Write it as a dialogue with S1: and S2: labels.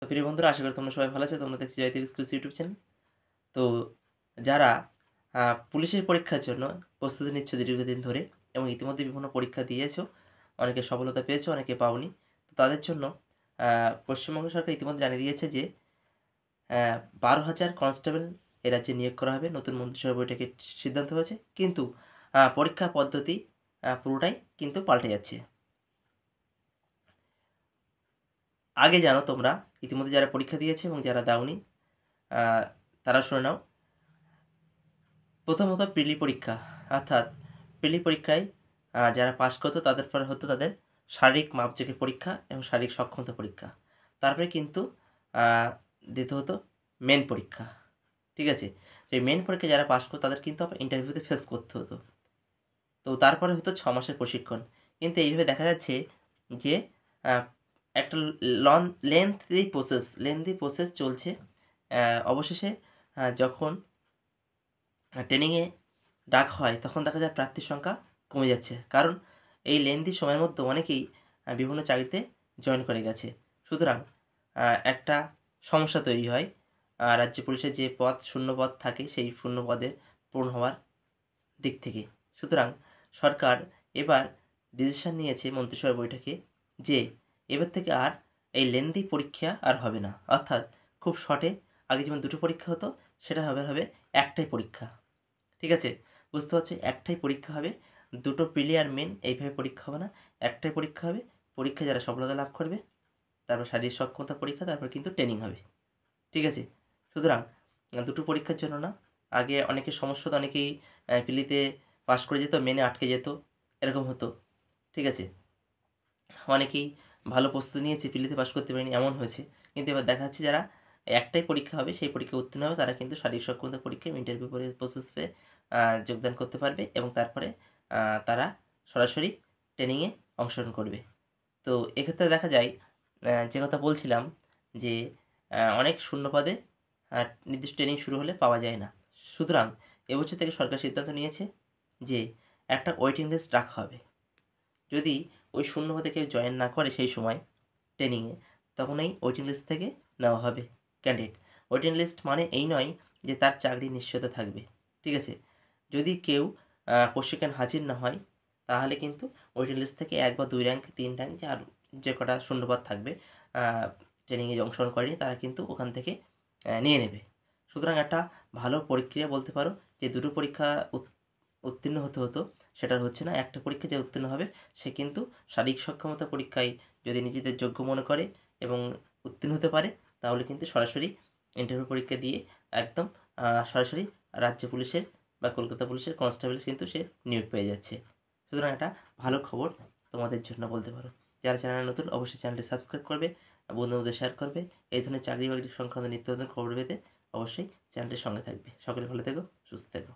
S1: তো প্রিয় বন্ধুরা, আশা করি তোমরা সবাই ভালো আছো। তোমরা দেখছো জয়দেব স্কুলস ইউটিউব চ্যানেল। তো যারা পুলিশের পরীক্ষার জন্য প্রস্তুতি নিচ্ছ দীর্ঘদিন ধরে এবং ইতিমধ্যে বিভিন্ন পরীক্ষা দিয়েছো, অনেকে সফলতা পেয়েছো, অনেকে পাওনি। তো তাদের জন্য পশ্চিমবঙ্গ সরকার ইতিমধ্যে জানিয়ে দিয়েছে যে ১২,০০০ কনস্টেবল এ রাজ্যে নিয়োগ করা হবে। নতুন মন্ত্রিসভা বৈঠকে সিদ্ধান্ত হয়েছে। কিন্তু পরীক্ষা পদ্ধতি পুরোটাই কিন্তু পাল্টে যাচ্ছে। আগে জানো তোমরা, ইতিমধ্যে যারা পরীক্ষা দিয়েছে এবং যারা দাওনি আ তারা শুনে নাও। প্রথমত প্রিলি পরীক্ষা, অর্থাৎ প্রিলি পরীক্ষায় যারা পাস করতো তাদের পরে হতো তাদের শারীরিক মাপযোগের পরীক্ষা এবং শারীরিক সক্ষমতা পরীক্ষা। তারপরে কিন্তু আ দিতে হতো মেইন পরীক্ষা। ঠিক আছে? তো এই মেইন পরীক্ষায় যারা পাস করতো তাদের কিন্তু আবার ইন্টারভিউতে ফেস করতে হতো। তো তারপরে হতো ৬ মাসের প্রশিক্ষণ। কিন্তু এইভাবে দেখা যাচ্ছে যে আ একটা লন লেন্থি প্রসেস চলছে। অবশেষে যখন ট্রেনিংয়ে ডাক হয় তখন দেখা যায় প্রার্থীর সংখ্যা কমে যাচ্ছে। কারণ এই লেন্থি সময়ের মধ্যে অনেকেই বিভিন্ন চাকরিতে জয়েন করে গেছে। সুতরাং একটা সমস্যা তৈরি হয় রাজ্য পুলিশের যে শূন্য পদ থাকে সেই শূন্য পদের পূরণ হওয়ার দিক থেকে। সুতরাং সরকার এবার ডিসিশন নিয়েছে মন্ত্রিসভা বৈঠকে যে এবার থেকে আর এই লেন্থি পরীক্ষা আর হবে না। অর্থাৎ খুব শর্টে আগে যেমন ২ টো পরীক্ষা হতো সেটা হবে ১ টাই পরীক্ষা। ঠিক আছে? বুঝতে পারছো? একটাই পরীক্ষা হবে। ২ টো প্রিলি আর মেইন এইভাবে পরীক্ষা হবে না। একটাই পরীক্ষা হবে। পরীক্ষায় যারা সফলতা লাভ করবে, তারপর শারীরিক সক্ষমতা পরীক্ষা, তারপর কিন্তু ট্রেনিং হবে। ঠিক আছে? সুতরাং ২ টো পরীক্ষার জন্য না, আগে অনেকের সমস্যা হতো, অনেকেই প্রিলিতে পাস করে যেত, মেইনে আটকে যেত। এরকম হতো। ঠিক আছে? অনেকেই ভালো প্রস্তুতি নিয়েছে, প্রিলিতে পাস করতে পারেনি, এমন হয়েছে। কিন্তু এবার দেখা যাচ্ছে যারা একটাই পরীক্ষা হবে, সেই পরীক্ষায় উত্তীর্ণ হবে তারা কিন্তু শারীরিক সক্ষমতা পরীক্ষায় ইন্টারভিউ প্রসেসে যোগদান করতে পারবে এবং তারপরে তারা সরাসরি ট্রেনিংয়ে অংশগ্রহণ করবে। তো এক্ষেত্রে দেখা যায় যে কথা বলছিলাম যে অনেক শূন্য পদে নির্দিষ্ট ট্রেনিং শুরু হলে পাওয়া যায় না। সুতরাং এবছর থেকে সরকার সিদ্ধান্ত নিয়েছে যে একটা ওয়েটিং লিস্ট রাখা হবে। যদি ওই শূন্য পদে কেউ জয়েন না করে সেই সময় ট্রেনিংয়ে, তখন এই ওয়েটিং লিস্ট থেকে নেওয়া হবে ক্যান্ডিডেট। ওয়েটিং লিস্ট মানে এই নয় যে তার চাকরির নিশ্চয়তা থাকবে। ঠিক আছে? যদি কেউ প্রশিক্ষণ হাজির না হয়, তাহলে কিন্তু ওয়েটিং লিস্ট থেকে ১ বা ২ র্যাঙ্ক, ৩ র্যাঙ্ক যার যে কটা শূন্যপদ থাকবে আ ট্রেনিংয়ে অংশগ্রহণ করেনি তারা কিন্তু ওখান থেকে নিয়ে নেবে। সুতরাং একটা ভালো প্রক্রিয়া বলতে পারো যে ২ টো পরীক্ষা উত্তীর্ণ হতে হতো, সেটা হচ্ছে না। একটা পরীক্ষায় যে উত্তীর্ণ হবে সে কিন্তু শারীরিক সক্ষমতা পরীক্ষায় যদি নিজেদের যোগ্য মনে করে এবং উত্তীর্ণ হতে পারে, তাহলে কিন্তু সরাসরি ইন্টারভিউ পরীক্ষা দিয়ে একদম সরাসরি রাজ্য পুলিশের বা কলকাতা পুলিশের কনস্টেবলে কিন্তু সে নিয়োগ পেয়ে যাচ্ছে। সুতরাং একটা ভালো খবর তোমাদের জন্য বলতে পারো। যারা চ্যানেলে নতুন অবশ্যই চ্যানেলটি সাবস্ক্রাইব করবে, বন্ধুদের শেয়ার করবে। এই ধরনের চাকরি বাকরি সংক্রান্ত নিত্য নতুন খবর পেতে অবশ্যই চ্যানেলটির সঙ্গে থাকবে। সকলে ভালো থেকো, সুস্থ থেকো।